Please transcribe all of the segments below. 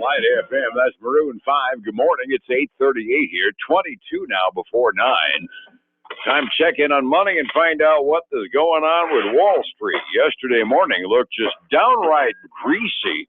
Light FM. That's Maroon 5. Good morning. It's 8:38 here. 22 now before 9. Time to check in on money and find out what is going on with Wall Street. Yesterday morning looked just downright greasy.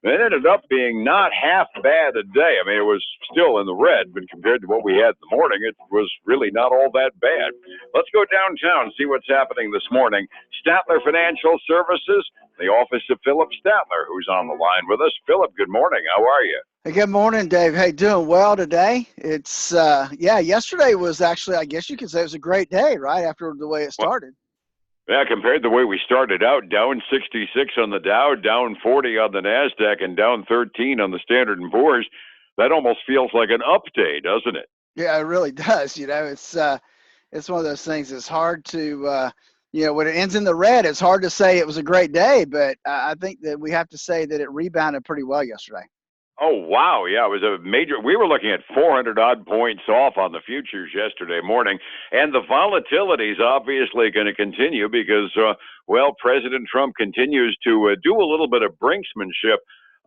It ended up being not half bad a day. I mean, it was still in the red, but compared to what we had in the morning, it was really not all that bad. Let's go downtown and see what's happening this morning. Statler Financial Services, the office of Phillip Statler, who's on the line with us. Phillip, good morning. How are you? Hey, good morning, Dave. Hey, doing well today. It's, yesterday was actually, I guess you could say it was a great day, right, after the way it started. Yeah, compared to the way we started out, down 66 on the Dow, down 40 on the NASDAQ, and down 13 on the Standard & Poor's, that almost feels like an up day, doesn't it? Yeah, it really does. It's one of those things. It's hard to, when it ends in the red, it's hard to say it was a great day, but I think that we have to say that it rebounded pretty well yesterday. Oh, wow. Yeah, it was a major. We were looking at 400-odd points off on the futures yesterday morning. And the volatility is obviously going to continue because, President Trump continues to do a little bit of brinksmanship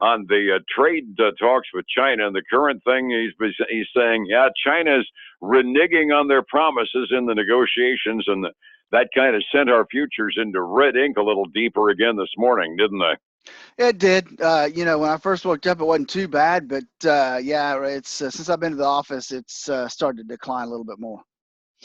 on the trade talks with China. And the current thing he's saying, yeah, China's reneging on their promises in the negotiations. And that kind of sent our futures into red ink a little deeper again this morning, didn't they? It did. When I first woke up, it wasn't too bad, but it's since I've been to the office, it's started to decline a little bit more.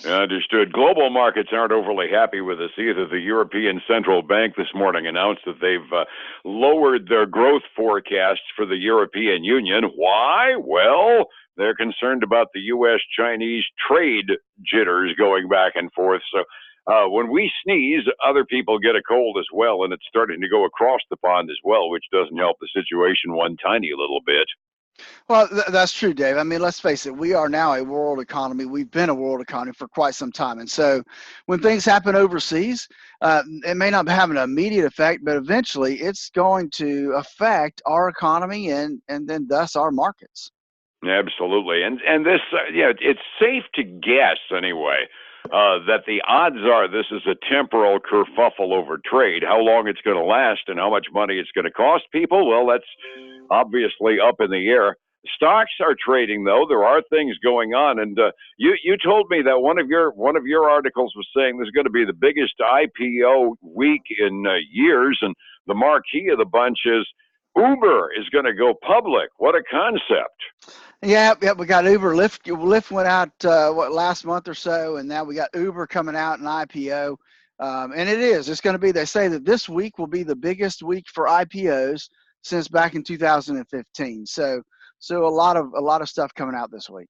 Understood. Global markets aren't overly happy with us either. The European Central Bank this morning announced that they've lowered their growth forecasts for the European Union. Why? Well, they're concerned about the U.S.-Chinese trade jitters going back and forth. So when we sneeze, other people get a cold as well, and it's starting to go across the pond as well, which doesn't help the situation one tiny little bit. Well, that's true, Dave. I mean, let's face it. We are now a world economy. We've been a world economy for quite some time. And so when things happen overseas, it may not have an immediate effect, but eventually it's going to affect our economy and then thus our markets. Absolutely. And this, it's safe to guess anyway, that the odds are this is a temporal kerfuffle over trade. How long it's going to last and how much money it's going to cost people, well, that's obviously up in the air. Stocks are trading, though. There are things going on, and you told me that one of your articles was saying this is going to be the biggest IPO week in years, and the marquee of the bunch is Uber is going to go public. What a concept! Yeah, we got Uber. Lyft went out last month or so, and now we got Uber coming out in IPO. And it's going to be. They say that this week will be the biggest week for IPOs since back in 2015. So a lot of stuff coming out this week.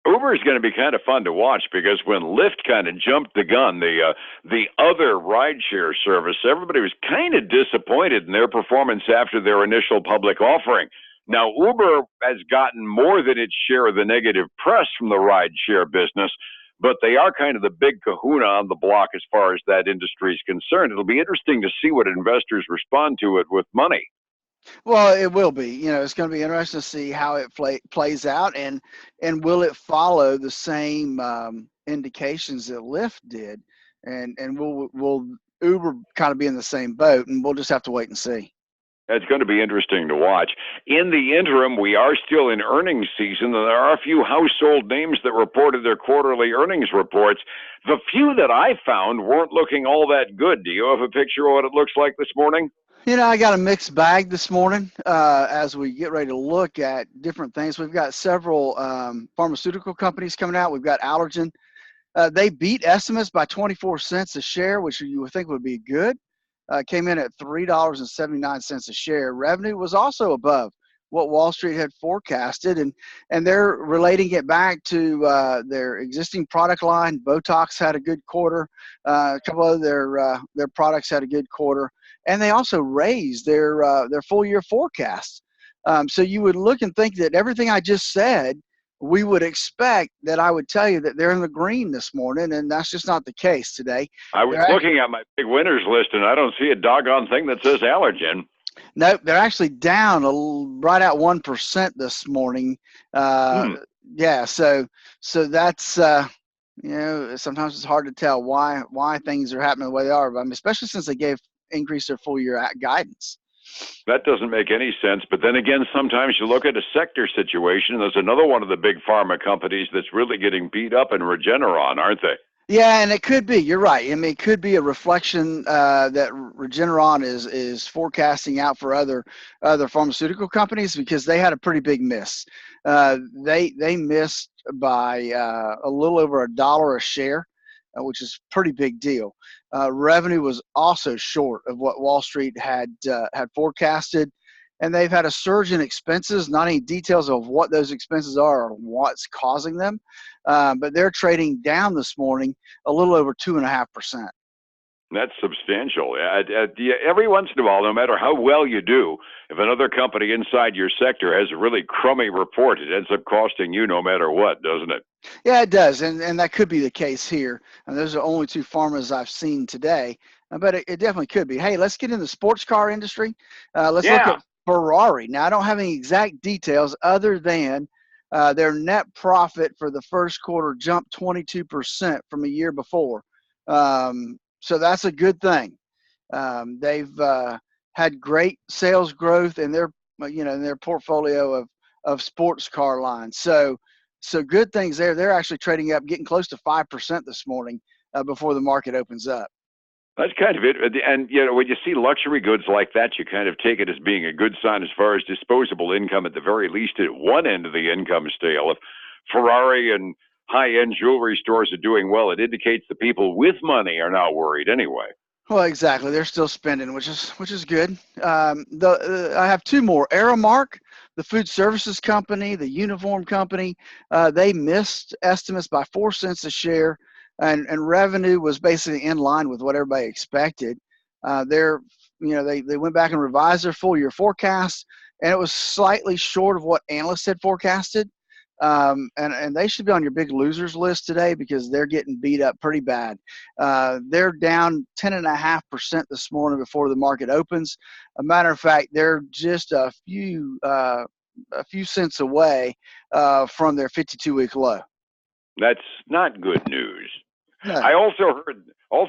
Uber is going to be kind of fun to watch because when Lyft kind of jumped the gun, the other rideshare service, everybody was kind of disappointed in their performance after their initial public offering. Now, Uber has gotten more than its share of the negative press from the rideshare business, but they are kind of the big kahuna on the block as far as that industry is concerned. It'll be interesting to see what investors respond to it with money. Well, it will be. It's going to be interesting to see how it plays out, and will it follow the same indications that Lyft did, and will Uber kind of be in the same boat, and we'll just have to wait and see. It's going to be interesting to watch. In the interim, we are still in earnings season, and there are a few household names that reported their quarterly earnings reports. The few that I found weren't looking all that good. Do you have a picture of what it looks like this morning? I got a mixed bag this morning as we get ready to look at different things. We've got several pharmaceutical companies coming out. We've got Allergen. They beat estimates by 24 cents a share, which you would think would be good. Came in at $3.79 a share. Revenue was also above what Wall Street had forecasted, and they're relating it back to their existing product line. Botox had a good quarter. A couple of their products had a good quarter, and they also raised their full year forecast. So you would look and think that everything I just said, we would expect that I would tell you that they're in the green this morning, and that's just not the case today. I was looking at my big winners list, and I don't see a doggone thing that says Allergen. Nope, they're actually down right at 1% this morning. Yeah, so that's sometimes it's hard to tell why things are happening the way they are. But I mean, especially since they increased their full year guidance. That doesn't make any sense. But then again, sometimes you look at a sector situation, and there's another one of the big pharma companies that's really getting beat up in Regeneron, aren't they? Yeah, and it could be. You're right. I mean, it could be a reflection that Regeneron is forecasting out for other pharmaceutical companies because they had a pretty big miss. They missed by a little over $1 a share, which is a pretty big deal. Revenue was also short of what Wall Street had forecasted, and they've had a surge in expenses. Not any details of what those expenses are or what's causing them, but they're trading down this morning a little over 2.5%. That's substantial. Every once in a while, no matter how well you do, if another company inside your sector has a really crummy report, it ends up costing you no matter what, doesn't it? Yeah, it does, and that could be the case here. And those are only two pharmas I've seen today, but it definitely could be. Hey, let's get in the sports car industry. Let's look Yeah. at Ferrari. Now, I don't have any exact details other than their net profit for the first quarter jumped 22% from a year before. So that's a good thing. They've had great sales growth in their in their portfolio of sports car lines. So good things there. They're actually trading up, getting close to 5% this morning before the market opens up. That's kind of it. And, when you see luxury goods like that, you kind of take it as being a good sign as far as disposable income, at the very least at one end of the income scale. If Ferrari and high-end jewelry stores are doing well, it indicates the people with money are not worried anyway. Well, exactly. They're still spending, which is good. I have two more. Aramark, the food services company, the uniform company, they missed estimates by 4 cents a share, and revenue was basically in line with what everybody expected. They went back and revised their full year forecast, and it was slightly short of what analysts had forecasted. And they should be on your big losers list today because they're getting beat up pretty bad. They're down 10.5% this morning before the market opens. A matter of fact, they're just a few cents away from their 52-week low. That's not good news. No. I also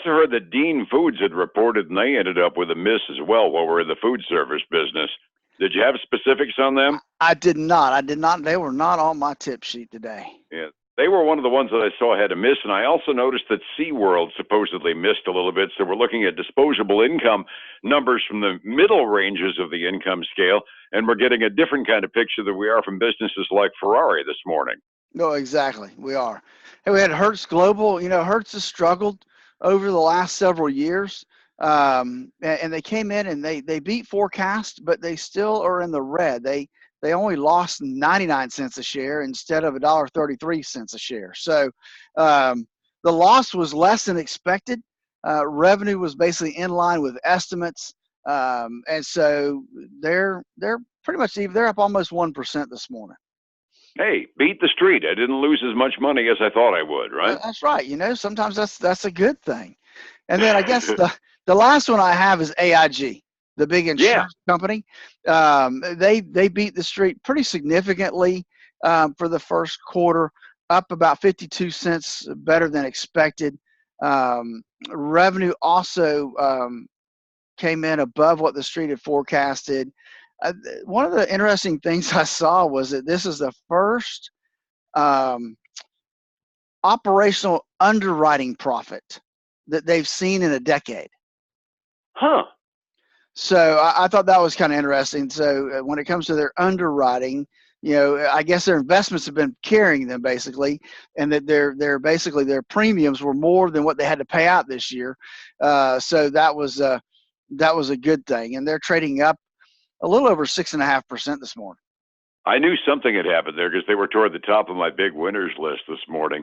heard that Dean Foods had reported, and they ended up with a miss as well while we're in the food service business. Did you have specifics on them? I did not. They were not on my tip sheet today. Yeah, they were one of the ones that I saw had a miss, and I also noticed that SeaWorld supposedly missed a little bit, so we're looking at disposable income numbers from the middle ranges of the income scale, and we're getting a different kind of picture than we are from businesses like Ferrari this morning. No, exactly. We are. Hey, we had Hertz Global. Hertz has struggled over the last several years. And they came in and they beat forecast, but they still are in the red. They only lost 99 cents a share instead of $1.33 a share. So the loss was less than expected. Revenue was basically in line with estimates, and so they're pretty much even. They're up almost 1% this morning. Hey, beat the street. I didn't lose as much money as I thought I would, right? That's right. Sometimes that's a good thing. And then I guess the last one I have is AIG, the big insurance company. They beat the street pretty significantly for the first quarter, up about 52 cents better than expected. Revenue also came in above what the street had forecasted. One of the interesting things I saw was that this is the first operational underwriting profit that they've seen in a decade. Huh. So I thought that was kind of interesting. So when it comes to their underwriting, I guess their investments have been carrying them basically, and that their premiums were more than what they had to pay out this year. So that was a good thing, and they're trading up a little over 6.5% this morning. I knew something had happened there because they were toward the top of my big winners list this morning.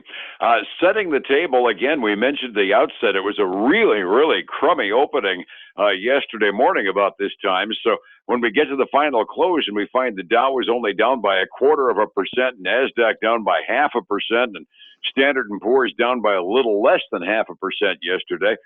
Setting the table, again, we mentioned the outset, it was a really, really crummy opening yesterday morning about this time. So when we get to the final close and we find the Dow was only down by 0.25%, NASDAQ down by 0.5%, and Standard & Poor's down by a little less than 0.5% yesterday,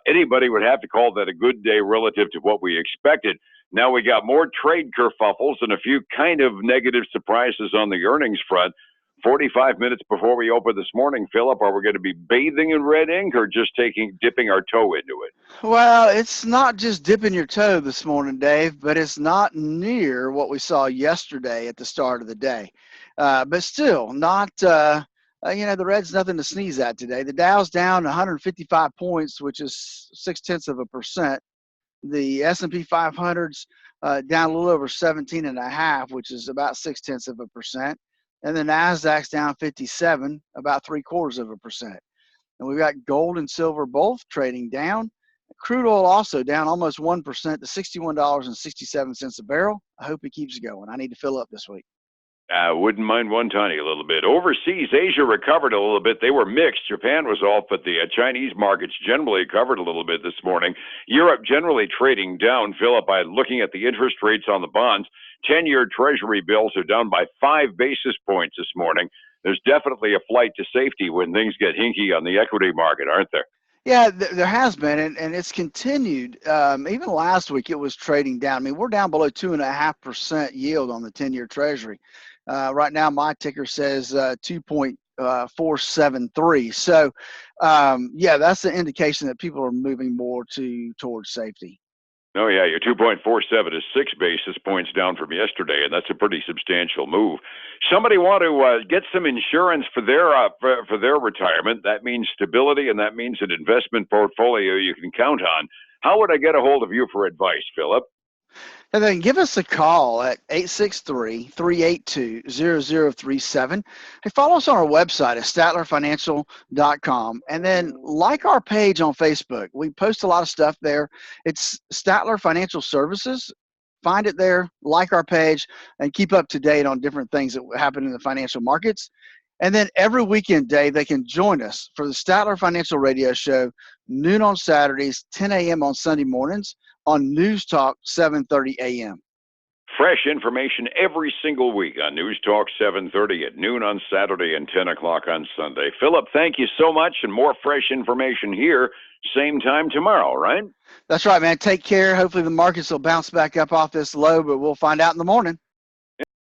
anybody would have to call that a good day relative to what we expected. Now we got more trade kerfuffles and a few kind of negative surprises on the earnings front. 45 minutes before we open this morning, Phillip, are we going to be bathing in red ink or just dipping our toe into it? Well, it's not just dipping your toe this morning, Dave, but it's not near what we saw yesterday at the start of the day. But still, not, the red's nothing to sneeze at today. The Dow's down 155 points, which is 0.6%. The S&P 500's down a little over 17.5, which is about 0.6%. And the NASDAQ's down 57, about 0.75%. And we've got gold and silver both trading down. Crude oil also down almost 1% to $61.67 a barrel. I hope it keeps going. I need to fill up this week. I wouldn't mind one tiny little bit. Overseas, Asia recovered a little bit. They were mixed. Japan was off, but the Chinese markets generally covered a little bit this morning. Europe generally trading down, Phillip, by looking at the interest rates on the bonds. 10-year Treasury bills are down by 5 basis points this morning. There's definitely a flight to safety when things get hinky on the equity market, aren't there? Yeah, there has been, and it's continued. Even last week, it was trading down. I mean, we're down below 2.5% yield on the 10-year Treasury. Right now, my ticker says 2.473. So, that's an indication that people are moving more towards safety. Oh, yeah, your 2.47 is 6 basis points down from yesterday, and that's a pretty substantial move. Somebody want to get some insurance for their retirement. That means stability, and that means an investment portfolio you can count on. How would I get a hold of you for advice, Phillip? And then give us a call at 863-382-0037. Hey, follow us on our website at statlerfinancial.com. And then like our page on Facebook. We post a lot of stuff there. It's Statler Financial Services. Find it there, like our page, and keep up to date on different things that happen in the financial markets. And then every weekend, Dave, they can join us for the Statler Financial Radio Show, noon on Saturdays, 10 a.m. on Sunday mornings, on News Talk 7:30 a.m. Fresh information every single week on News Talk 7:30 at noon on Saturday and 10 o'clock on Sunday. Phillip, thank you so much, and more fresh information here, same time tomorrow, right? That's right, man. Take care. Hopefully the markets will bounce back up off this low, but we'll find out in the morning.